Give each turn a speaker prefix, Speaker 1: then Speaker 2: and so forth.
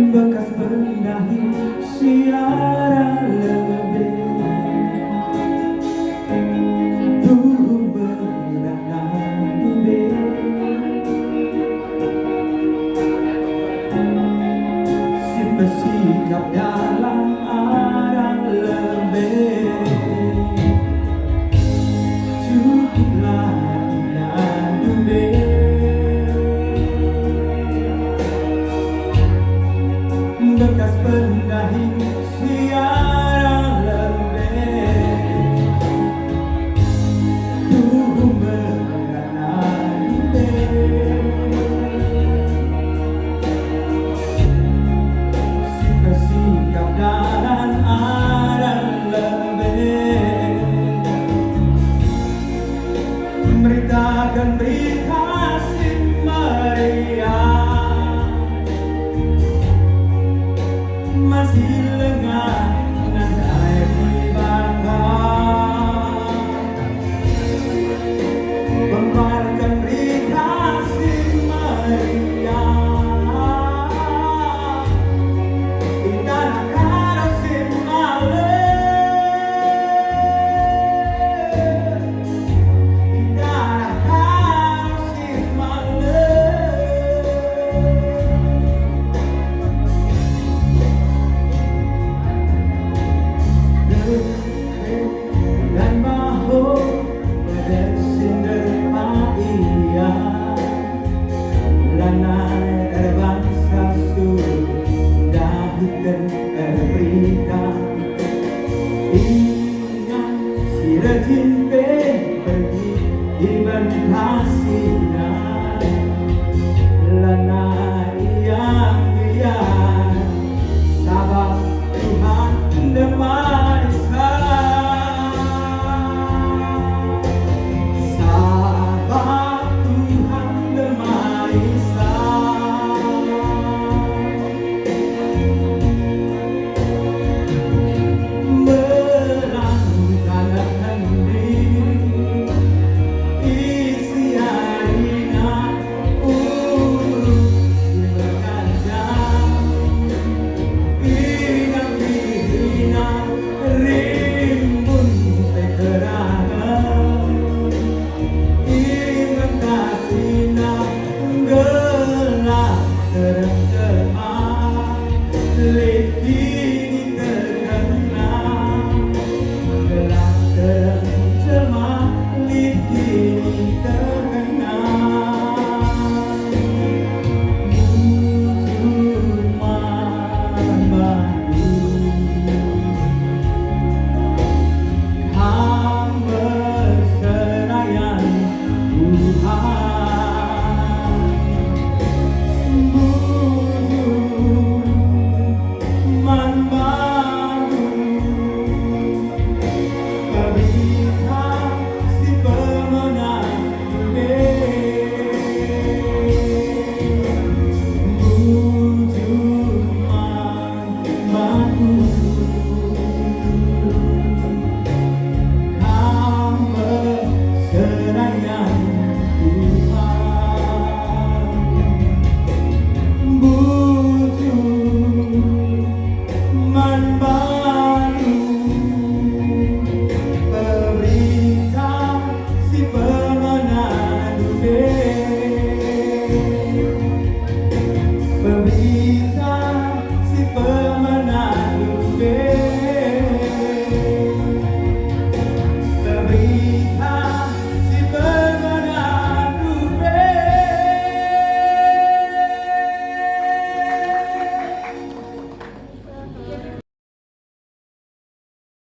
Speaker 1: bekas pendahi siara lebih turun beranak lebih simpan sikap dalam arah lebih cukuplah tidak lebih bekas pendahi siara lebih turun beranak lebih sikap dan arah lebih memberitakan berita si meriah masih lengah nadai dibakar membarkan berita si meriah di tanah karo si male di tanah karo si male dan maho bersinder paia lanai erbangsa su dahukan